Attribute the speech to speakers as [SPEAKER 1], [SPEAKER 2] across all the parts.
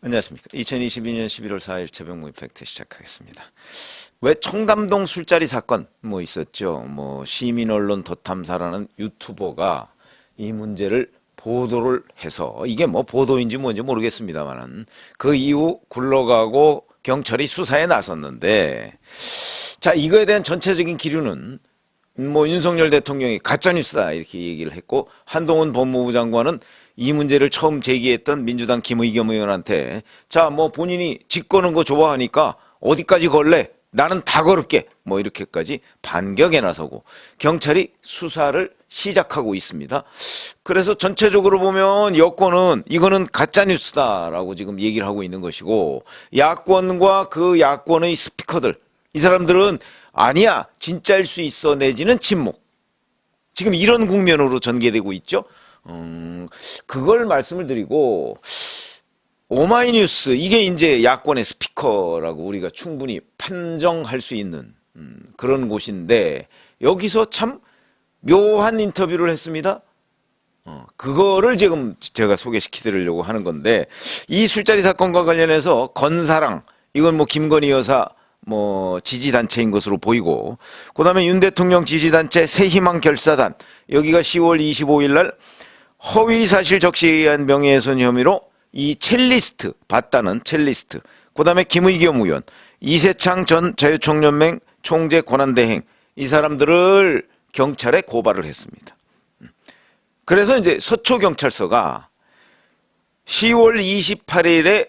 [SPEAKER 1] 안녕하십니까. 2022년 11월 4일 새벽 팩트 시작하겠습니다. 왜 청담동 술자리 사건 뭐 있었죠. 뭐 시민 언론 덧탐사라는 유튜버가 이 문제를 보도를 해서 이게 뭐 보도인지 뭔지 모르겠습니다만은 그 이후 굴러가고 경찰이 수사에 나섰는데, 자, 이거에 대한 전체적인 기류는 뭐 윤석열 대통령이 가짜뉴스다 이렇게 얘기를 했고, 한동훈 법무부 장관은 이 문제를 처음 제기했던 민주당 김의겸 의원한테 자, 뭐 본인이 집 거는 거 좋아하니까 어디까지 걸래? 나는 다 걸을게. 뭐 이렇게까지 반격에 나서고 경찰이 수사를 시작하고 있습니다. 그래서 전체적으로 보면 여권은 이거는 가짜뉴스다라고 지금 얘기를 하고 있는 것이고, 야권과 그 야권의 스피커들, 이 사람들은 아니야, 진짜일 수 있어 내지는 침묵. 지금 이런 국면으로 전개되고 있죠. 그걸 말씀을 드리고, 오마이뉴스, 이게 이제 야권의 스피커라고 우리가 충분히 판정할 수 있는 그런 곳인데, 여기서 참 묘한 인터뷰를 했습니다. 그거를 지금 제가 소개시켜드리려고 하는 건데, 이 술자리 사건과 관련해서 건사랑, 이건 뭐 김건희 여사 뭐 지지단체인 것으로 보이고, 그 다음에 윤 대통령 지지단체 새희망 결사단, 여기가 10월 25일 날 허위사실 적시에 의한 명예훼손 혐의로 이 첼리스트, 봤다는 첼리스트, 그 다음에 김의겸 의원, 이세창 전 자유총연맹 총재 권한대행, 이 사람들을 경찰에 고발을 했습니다. 그래서 이제 서초경찰서가 10월 28일에,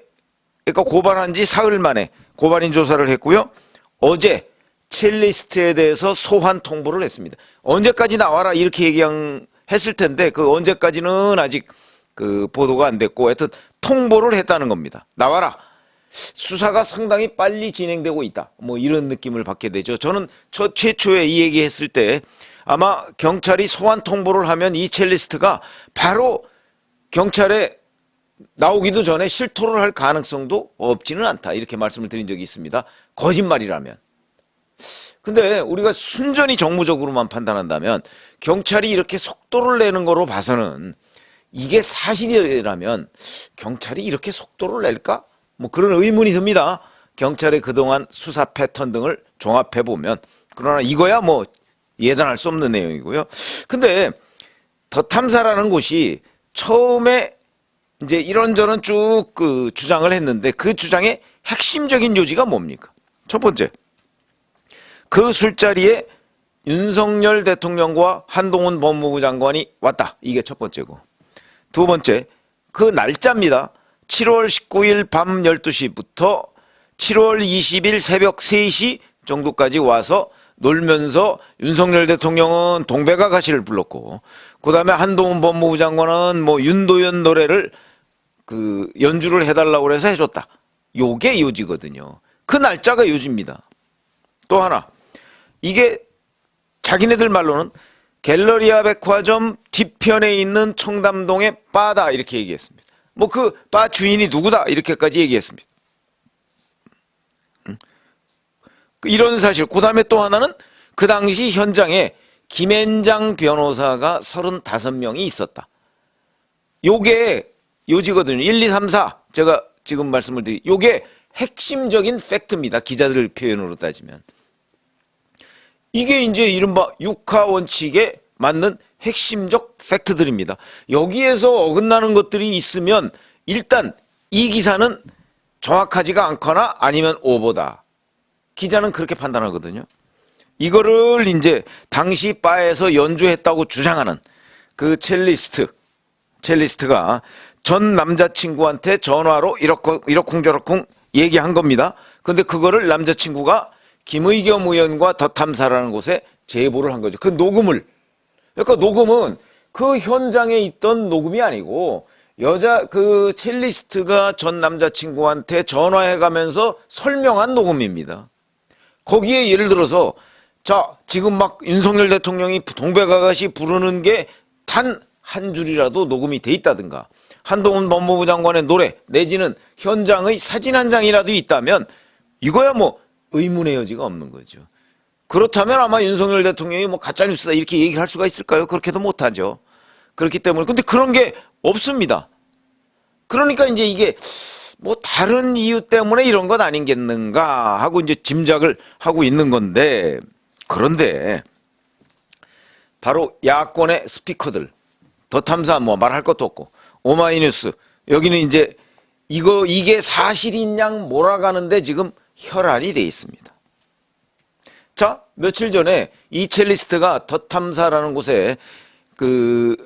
[SPEAKER 1] 그러니까 고발한 지 사흘 만에 고발인 조사를 했고요. 어제 첼리스트에 대해서 소환 통보를 했습니다. 언제까지 나와라 이렇게 했을 텐데, 그 언제까지는 아직 그 보도가 안 됐고, 하여튼 통보를 했다는 겁니다. 나와라. 수사가 상당히 빨리 진행되고 있다. 뭐 이런 느낌을 받게 되죠. 저는 최초에 이 얘기 했을 때 아마 경찰이 소환 통보를 하면 이 첼리스트가 바로 경찰에 나오기도 전에 실토를 할 가능성도 없지는 않다, 이렇게 말씀을 드린 적이 있습니다. 거짓말이라면. 근데 우리가 순전히 정무적으로만 판단한다면 경찰이 이렇게 속도를 내는 거로 봐서는 이게 사실이라면 경찰이 이렇게 속도를 낼까? 뭐 그런 의문이 듭니다. 경찰의 그동안 수사 패턴 등을 종합해 보면. 그러나 이거야 뭐 예단할 수 없는 내용이고요. 근데 더 탐사라는 곳이 처음에 이제 이런저런 쭉 그 주장을 했는데, 그 주장의 핵심적인 요지가 뭡니까? 첫 번째, 그 술자리에 윤석열 대통령과 한동훈 법무부 장관이 왔다. 이게 첫 번째고, 두 번째, 그 날짜입니다. 7월 19일 밤 12시부터 7월 20일 새벽 3시 정도까지 와서 놀면서 윤석열 대통령은 동백아가씨를 불렀고, 그 다음에 한동훈 법무부 장관은 뭐 윤도현 노래를 그 연주를 해달라고 해서 해줬다. 요게 요지거든요. 그 날짜가 요지입니다. 또 하나, 이게 자기네들 말로는 갤러리아 백화점 뒤편에 있는 청담동의 바다 이렇게 얘기했습니다. 뭐 그 바 주인이 누구다 이렇게까지 얘기했습니다. 이런 사실. 그 다음에 또 하나는 그 당시 현장에 김앤장 변호사가 35명이 있었다. 요게 요지거든요. 1, 2, 3, 4 제가 지금 말씀을 드린 요게 핵심적인 팩트입니다. 기자들 표현으로 따지면. 이게 이제 이른바 육하 원칙에 맞는 핵심적 팩트들입니다. 여기에서 어긋나는 것들이 있으면 일단 이 기사는 정확하지가 않거나 아니면 오보다. 기자는 그렇게 판단하거든요. 이거를 이제 당시 바에서 연주했다고 주장하는 그 첼리스트가 전 남자친구한테 전화로 이러쿵저러쿵 얘기한 겁니다. 근데 그거를 남자친구가 김의겸 의원과 더 탐사라는 곳에 제보를 한 거죠. 그 녹음을. 그러니까 녹음은 그 현장에 있던 녹음이 아니고 그 첼리스트가 전 남자친구한테 전화해가면서 설명한 녹음입니다. 거기에 예를 들어서 자, 지금 막 윤석열 대통령이 동백아가씨 부르는 게 단 한 줄이라도 녹음이 돼 있다든가, 한동훈 법무부 장관의 노래 내지는 현장의 사진 한 장이라도 있다면 이거야 뭐 의문의 여지가 없는 거죠. 그렇다면 아마 윤석열 대통령이 뭐 가짜뉴스다 이렇게 얘기할 수가 있을까요? 그렇게도 못하죠. 그렇기 때문에. 근데 그런 게 없습니다. 그러니까 이제 이게 뭐 다른 이유 때문에 이런 것 아니겠는가 하고 이제 짐작을 하고 있는 건데, 그런데 바로 야권의 스피커들, 더 탐사 뭐 말할 것도 없고 오마이뉴스, 여기는 이제 이게 사실인 양 몰아가는데 지금 혈안이 돼 있습니다. 자, 며칠 전에 이 첼리스트가 더 탐사라는 곳에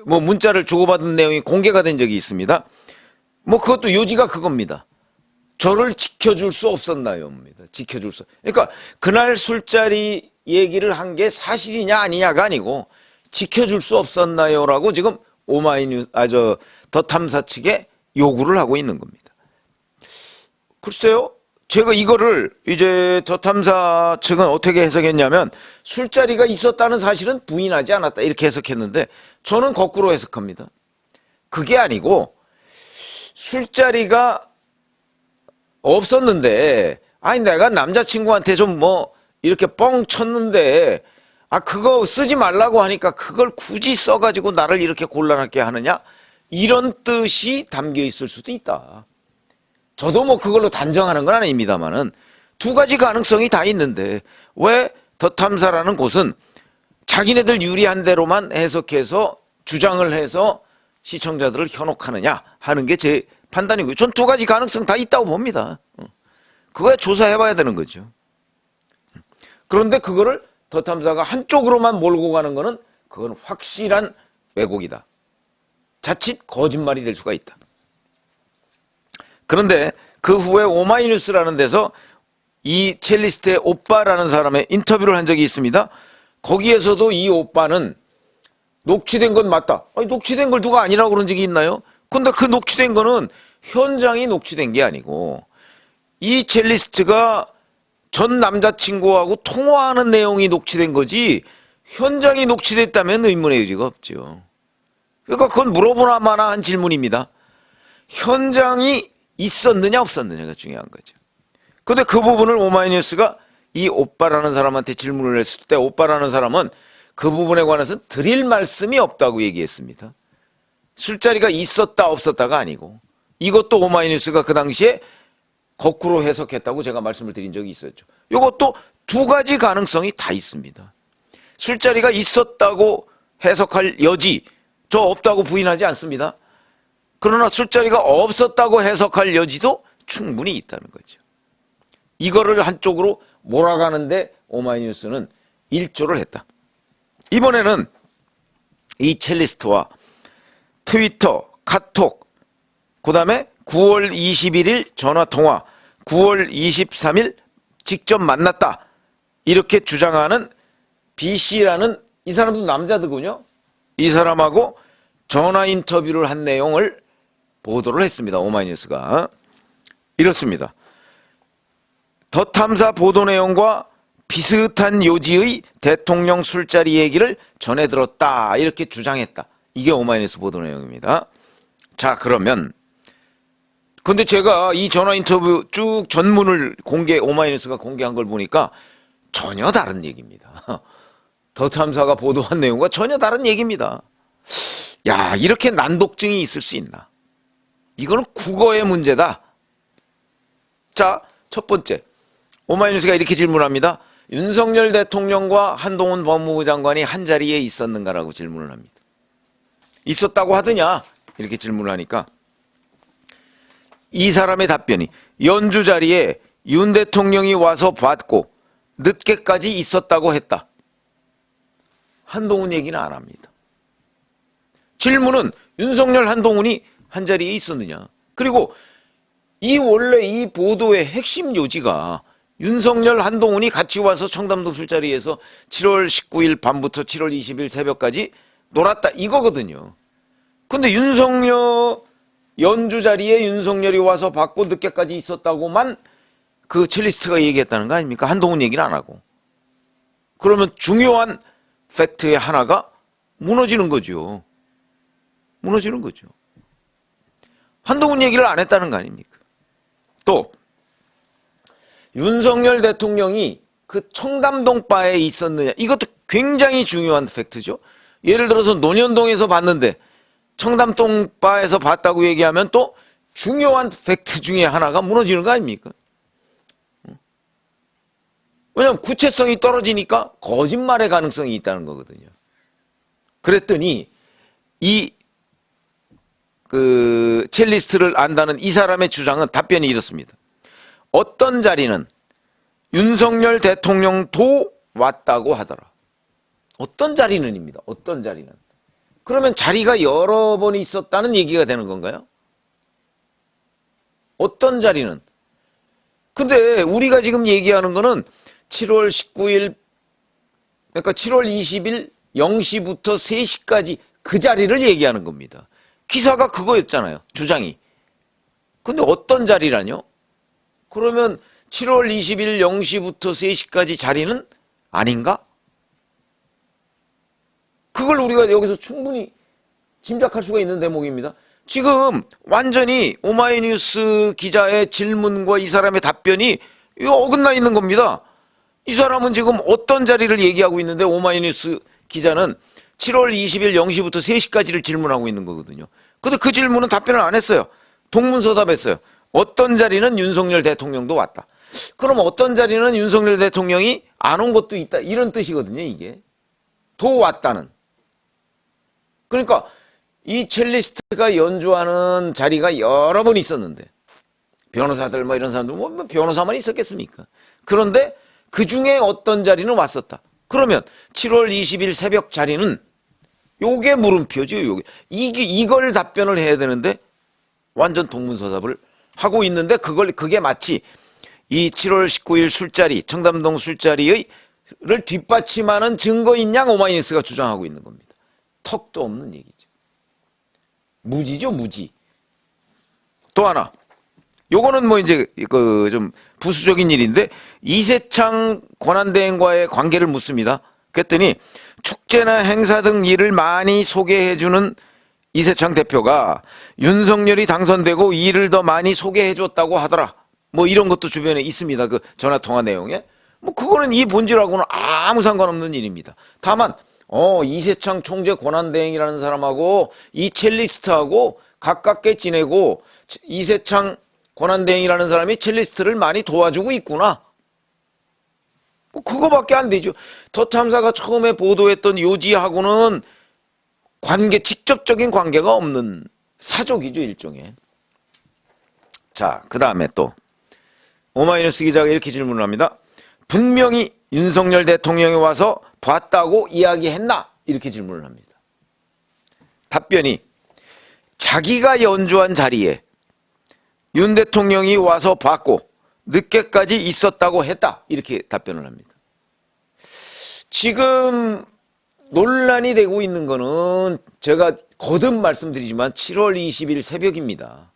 [SPEAKER 1] 뭐 문자를 주고받은 내용이 공개가 된 적이 있습니다. 뭐 그것도 요지가 그겁니다. 저를 지켜줄 수 없었나요입니다. 지켜줄 수. 그러니까 그날 술자리 얘기를 한 게 사실이냐 아니냐가 아니고 지켜줄 수 없었나요라고 지금 더 탐사 측에 요구를 하고 있는 겁니다. 글쎄요, 제가 이거를 이제 더 탐사 측은 어떻게 해석했냐면 술자리가 있었다는 사실은 부인하지 않았다 이렇게 해석했는데 저는 거꾸로 해석합니다. 그게 아니고 술자리가 없었는데, 아니 내가 남자친구한테 좀 뭐 이렇게 뻥 쳤는데 그거 쓰지 말라고 하니까 그걸 굳이 써가지고 나를 이렇게 곤란하게 하느냐, 이런 뜻이 담겨 있을 수도 있다. 저도 뭐 그걸로 단정하는 건 아닙니다만은 두 가지 가능성이 다 있는데 왜 더 탐사라는 곳은 자기네들 유리한 대로만 해석해서 주장을 해서 시청자들을 현혹하느냐 하는 게 제 판단이고요. 전 두 가지 가능성 다 있다고 봅니다. 그거야 조사해봐야 되는 거죠. 그런데 그거를 더 탐사가 한쪽으로만 몰고 가는 거는 그건 확실한 왜곡이다. 자칫 거짓말이 될 수가 있다. 그런데 그 후에 오마이뉴스라는 데서 이 첼리스트의 오빠라는 사람의 인터뷰를 한 적이 있습니다. 거기에서도 이 오빠는 녹취된 건 맞다. 아니, 녹취된 걸 누가 아니라고 그런 적이 있나요? 근데 그 녹취된 거는 현장이 녹취된 게 아니고 이 첼리스트가 전 남자친구하고 통화하는 내용이 녹취된 거지 현장이 녹취됐다면 의문의 여지가 없죠. 그러니까 그건 물어보나 마나 한 질문입니다. 현장이 있었느냐 없었느냐가 중요한 거죠. 근데 그 부분을 오마이뉴스가 이 오빠라는 사람한테 질문을 했을 때 오빠라는 사람은 그 부분에 관해서는 드릴 말씀이 없다고 얘기했습니다. 술자리가 있었다 없었다가 아니고, 이것도 오마이뉴스가 그 당시에 거꾸로 해석했다고 제가 말씀을 드린 적이 있었죠. 이것도 두 가지 가능성이 다 있습니다. 술자리가 있었다고 해석할 여지, 저 없다고 부인하지 않습니다. 그러나 술자리가 없었다고 해석할 여지도 충분히 있다는 거죠. 이거를 한쪽으로 몰아가는데 오마이뉴스는 일조를 했다. 이번에는 이 첼리스트와 트위터, 카톡, 그 다음에 9월 21일 전화통화, 9월 23일 직접 만났다, 이렇게 주장하는 B씨라는 이 사람도 남자더군요. 이 사람하고 전화 인터뷰를 한 내용을 보도를 했습니다. 오마이뉴스가. 이렇습니다. 더 탐사 보도 내용과 비슷한 요지의 대통령 술자리 얘기를 전해 들었다, 이렇게 주장했다. 이게 오마이뉴스 보도 내용입니다. 자, 그러면 근데 제가 이 전화 인터뷰 쭉 전문을 오마이뉴스가 공개한 걸 보니까 전혀 다른 얘기입니다. 더 탐사가 보도한 내용과 전혀 다른 얘기입니다. 야, 이렇게 난독증이 있을 수 있나? 이거는 국어의 문제다. 자, 첫 번째, 오마이뉴스가 이렇게 질문합니다. 윤석열 대통령과 한동훈 법무부 장관이 한자리에 있었는가라고 질문을 합니다. 있었다고 하더냐? 이렇게 질문을 하니까 이 사람의 답변이 연주 자리에 윤 대통령이 와서 봤고 늦게까지 있었다고 했다. 한동훈 얘기는 안 합니다. 질문은 윤석열, 한동훈이 한자리에 있었느냐. 그리고 원래 이 보도의 핵심 요지가 윤석열, 한동훈이 같이 와서 청담동 술자리에서 7월 19일 밤부터 7월 20일 새벽까지 놀았다, 이거거든요. 근데 연주 자리에 윤석열이 와서 받고 늦게까지 있었다고만 그 첼리스트가 얘기했다는 거 아닙니까? 한동훈 얘기는 안 하고. 그러면 중요한 팩트의 하나가 무너지는 거죠. 무너지는 거죠. 한동훈 얘기를 안 했다는 거 아닙니까? 또 윤석열 대통령이 그 청담동 바에 있었느냐, 이것도 굉장히 중요한 팩트죠. 예를 들어서 논현동에서 봤는데 청담동 바에서 봤다고 얘기하면 또 중요한 팩트 중에 하나가 무너지는 거 아닙니까? 왜냐하면 구체성이 떨어지니까 거짓말의 가능성이 있다는 거거든요. 그랬더니 첼리스트를 안다는 이 사람의 주장은 답변이 이렇습니다. 어떤 자리는 윤석열 대통령도 왔다고 하더라. 어떤 자리는입니다. 어떤 자리는. 그러면 자리가 여러 번 있었다는 얘기가 되는 건가요? 어떤 자리는. 근데 우리가 지금 얘기하는 거는 7월 19일, 그러니까 7월 20일 0시부터 3시까지 그 자리를 얘기하는 겁니다. 기사가 그거였잖아요. 주장이. 근데 어떤 자리라뇨? 그러면 7월 20일 0시부터 3시까지 자리는 아닌가? 그걸 우리가 여기서 충분히 짐작할 수가 있는 대목입니다. 지금 완전히 오마이뉴스 기자의 질문과 이 사람의 답변이 이거 어긋나 있는 겁니다. 이 사람은 지금 어떤 자리를 얘기하고 있는데 오마이뉴스 기자는 7월 20일 0시부터 3시까지를 질문하고 있는 거거든요. 근데 그 질문은 답변을 안 했어요. 동문서답했어요. 어떤 자리는 윤석열 대통령도 왔다. 그럼 어떤 자리는 윤석열 대통령이 안 온 것도 있다. 이런 뜻이거든요, 이게. 도 왔다는. 그러니까 이 첼리스트가 연주하는 자리가 여러 번 있었는데 변호사들 뭐 이런 사람들 뭐 변호사만 있었겠습니까? 그런데 그 중에 어떤 자리는 왔었다. 그러면 7월 20일 새벽 자리는 요게 물음표죠. 요게 이걸 답변을 해야 되는데 완전 동문서답을 하고 있는데 그게 마치 이 7월 19일 술자리 청담동 술자리를 뒷받침하는 증거인 양 오마이뉴스가 주장하고 있는 겁니다. 턱도 없는 얘기죠. 무지죠, 무지. 또 하나. 요거는 뭐 이제 좀 부수적인 일인데 이세창 권한대행과의 관계를 묻습니다. 그랬더니 축제나 행사 등 일을 많이 소개해주는 이세창 대표가 윤석열이 당선되고 일을 더 많이 소개해줬다고 하더라. 뭐 이런 것도 주변에 있습니다. 그 전화통화 내용에. 뭐 그거는 이 본질하고는 아무 상관없는 일입니다. 다만 이세창 총재 권한대행이라는 사람하고 이 첼리스트하고 가깝게 지내고 이세창 권한대행이라는 사람이 첼리스트를 많이 도와주고 있구나. 뭐 그거밖에 안 되죠. 더 탐사가 처음에 보도했던 요지하고는 직접적인 관계가 없는 사족이죠, 일종의. 자, 그 다음에 또 오마이뉴스 기자가 이렇게 질문을 합니다. 분명히 윤석열 대통령이 와서 봤다고 이야기했나? 이렇게 질문을 합니다. 답변이 자기가 연주한 자리에 윤 대통령이 와서 봤고 늦게까지 있었다고 했다. 이렇게 답변을 합니다. 지금 논란이 되고 있는 거는 제가 거듭 말씀드리지만 7월 20일 새벽입니다.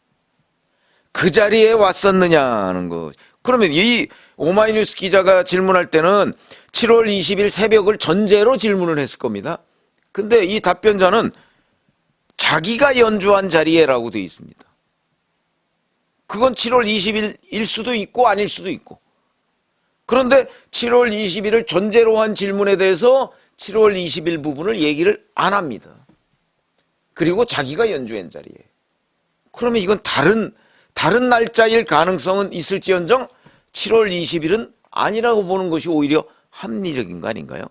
[SPEAKER 1] 그 자리에 왔었느냐는 거. 그러면 이 오마이뉴스 기자가 질문할 때는 7월 20일 새벽을 전제로 질문을 했을 겁니다. 근데 이 답변자는 자기가 연주한 자리에라고 되어 있습니다. 그건 7월 20일일 수도 있고 아닐 수도 있고. 그런데 7월 20일을 전제로 한 질문에 대해서 7월 20일 부분을 얘기를 안 합니다. 그리고 자기가 연주한 자리에. 그러면 이건 다른 날짜일 가능성은 있을지언정 7월 20일은 아니라고 보는 것이 오히려 합리적인 거 아닌가요?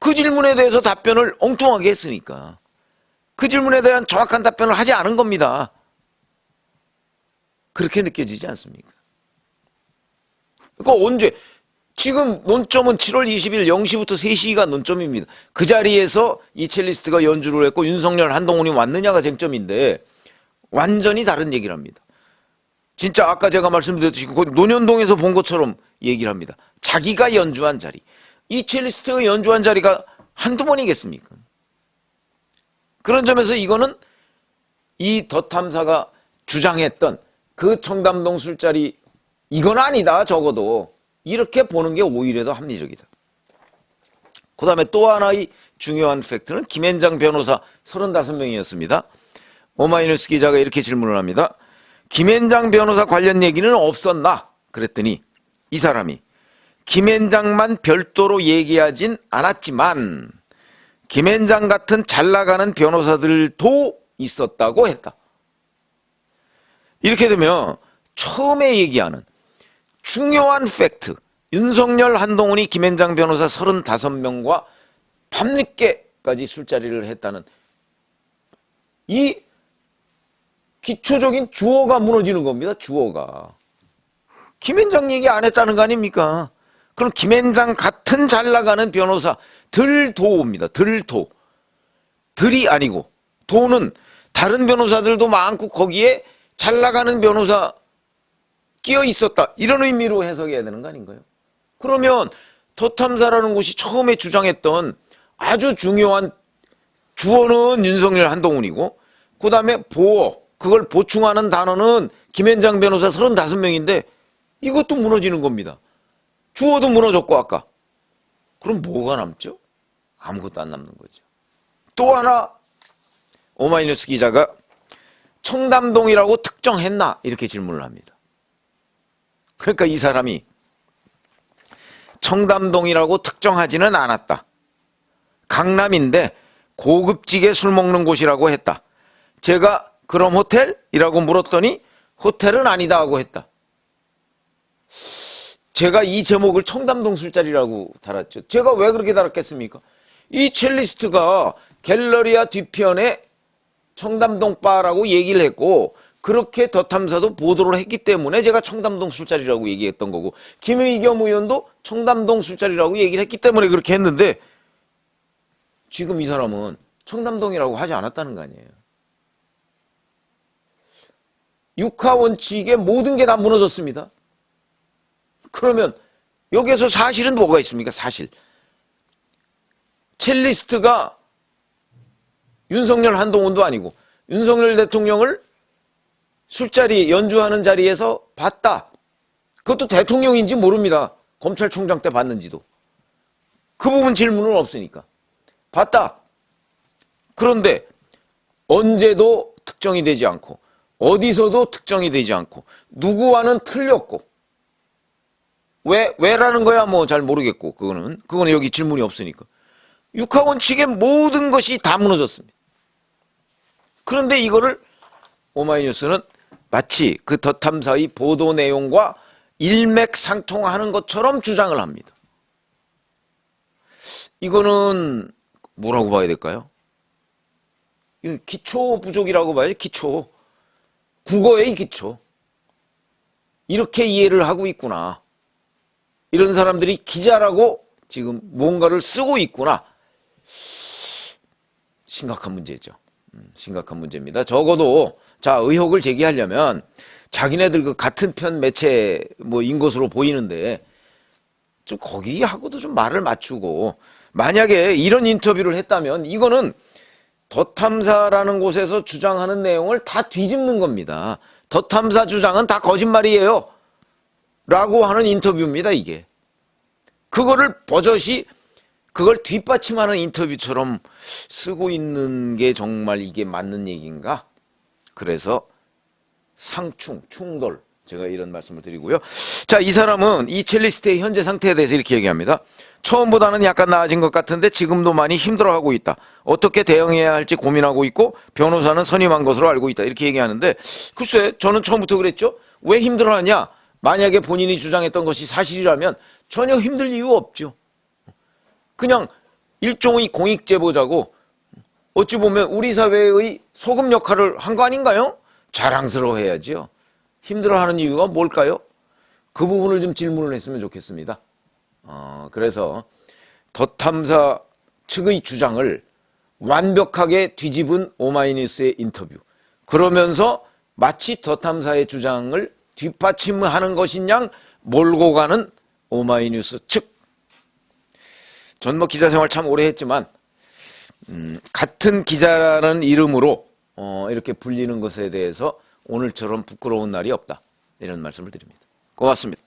[SPEAKER 1] 그 질문에 대해서 답변을 엉뚱하게 했으니까 그 질문에 대한 정확한 답변을 하지 않은 겁니다. 그렇게 느껴지지 않습니까? 그러니까 언제 지금 논점은 7월 20일 0시부터 3시가 논점입니다. 그 자리에서 이 첼리스트가 연주를 했고 윤석열 한동훈이 왔느냐가 쟁점인데 완전히 다른 얘기를 합니다. 진짜 아까 제가 말씀드렸듯이 논현동에서 본 것처럼 얘기를 합니다. 자기가 연주한 자리. 이 첼리스트가 연주한 자리가 한두 번이겠습니까? 그런 점에서 이거는 이 더 탐사가 주장했던 그 청담동 술자리 이건 아니다 적어도 이렇게 보는 게 오히려 더 합리적이다. 그 다음에 또 하나의 중요한 팩트는 김앤장 변호사 35명이었습니다. 오마이뉴스 기자가 이렇게 질문을 합니다. 김앤장 변호사 관련 얘기는 없었나? 그랬더니 이 사람이 김앤장만 별도로 얘기하진 않았지만 김앤장 같은 잘 나가는 변호사들도 있었다고 했다. 이렇게 되면 처음에 얘기하는 중요한 팩트, 윤석열, 한동훈이 김앤장 변호사 35명과 밤늦게까지 술자리를 했다는 이 기초적인 주어가 무너지는 겁니다. 주어가. 김앤장 얘기 안 했다는 거 아닙니까? 그럼 김앤장 같은 잘 나가는 변호사 들도입니다. 들도. 들이 아니고 도는 다른 변호사들도 많고 거기에 잘 나가는 변호사 끼어 있었다. 이런 의미로 해석해야 되는 거 아닌가요? 그러면 더탐사라는 곳이 처음에 주장했던 아주 중요한 주어는 윤석열, 한동훈이고 그 다음에 보어, 그걸 보충하는 단어는 김앤장 변호사 35명인데 이것도 무너지는 겁니다. 주어도 무너졌고 아까. 그럼 뭐가 남죠? 아무것도 안 남는 거죠. 또 하나 오마이뉴스 기자가 청담동이라고 특정했나? 이렇게 질문을 합니다. 그러니까 이 사람이 청담동이라고 특정하지는 않았다. 강남인데 고급지게 술 먹는 곳이라고 했다. 제가 그럼 호텔이라고 물었더니 호텔은 아니다 하고 했다. 제가 이 제목을 청담동 술자리라고 달았죠. 제가 왜 그렇게 달았겠습니까? 이 첼리스트가 갤러리아 뒤편에 청담동 바라고 얘기를 했고 그렇게 더탐사도 보도를 했기 때문에 제가 청담동 술자리라고 얘기했던 거고 김의겸 의원도 청담동 술자리라고 얘기를 했기 때문에 그렇게 했는데 지금 이 사람은 청담동이라고 하지 않았다는 거 아니에요. 육하 원칙의 모든 게 다 무너졌습니다. 그러면 여기에서 사실은 뭐가 있습니까? 사실. 첼리스트가 윤석열, 한동훈도 아니고 윤석열 대통령을 술자리 연주하는 자리에서 봤다. 그것도 대통령인지 모릅니다. 검찰총장 때 봤는지도. 그 부분 질문은 없으니까. 봤다. 그런데 언제도 특정이 되지 않고 어디서도 특정이 되지 않고 누구와는 틀렸고 왜라는 거야 뭐 잘 모르겠고 그거는 여기 질문이 없으니까. 육하원칙의 모든 것이 다 무너졌습니다. 그런데 이거를 오마이뉴스는 마치 그 더탐사의 보도 내용과 일맥상통하는 것처럼 주장을 합니다. 이거는 뭐라고 봐야 될까요? 기초 부족이라고 봐야지. 기초. 국어의 기초. 이렇게 이해를 하고 있구나. 이런 사람들이 기자라고 지금 무언가를 쓰고 있구나. 심각한 문제죠. 심각한 문제입니다. 적어도 자 의혹을 제기하려면 자기네들 그 같은 편 매체인 것으로 보이는데 좀 거기하고도 좀 말을 맞추고 만약에 이런 인터뷰를 했다면 이거는 더탐사라는 곳에서 주장하는 내용을 다 뒤집는 겁니다. 더탐사 주장은 다 거짓말이에요. 라고 하는 인터뷰입니다, 이게. 그거를 버젓이 그걸 뒷받침하는 인터뷰처럼 쓰고 있는 게 정말 이게 맞는 얘기인가? 그래서 충돌. 제가 이런 말씀을 드리고요. 자, 이 사람은 이 첼리스트의 현재 상태에 대해서 이렇게 얘기합니다. 처음보다는 약간 나아진 것 같은데 지금도 많이 힘들어하고 있다. 어떻게 대응해야 할지 고민하고 있고 변호사는 선임한 것으로 알고 있다. 이렇게 얘기하는데 글쎄 저는 처음부터 그랬죠. 왜 힘들어하냐? 만약에 본인이 주장했던 것이 사실이라면 전혀 힘들 이유 없죠. 그냥 일종의 공익제보자고 어찌 보면 우리 사회의 소금 역할을 한 거 아닌가요? 자랑스러워해야지요. 힘들어하는 이유가 뭘까요? 그 부분을 좀 질문을 했으면 좋겠습니다. 그래서 더탐사 측의 주장을 완벽하게 뒤집은 오마이뉴스의 인터뷰. 그러면서 마치 더탐사의 주장을 뒷받침하는 것인 양 몰고 가는 오마이뉴스 측. 전 뭐 기자 생활 참 오래 했지만 같은 기자라는 이름으로 이렇게 불리는 것에 대해서 오늘처럼 부끄러운 날이 없다. 이런 말씀을 드립니다. 고맙습니다.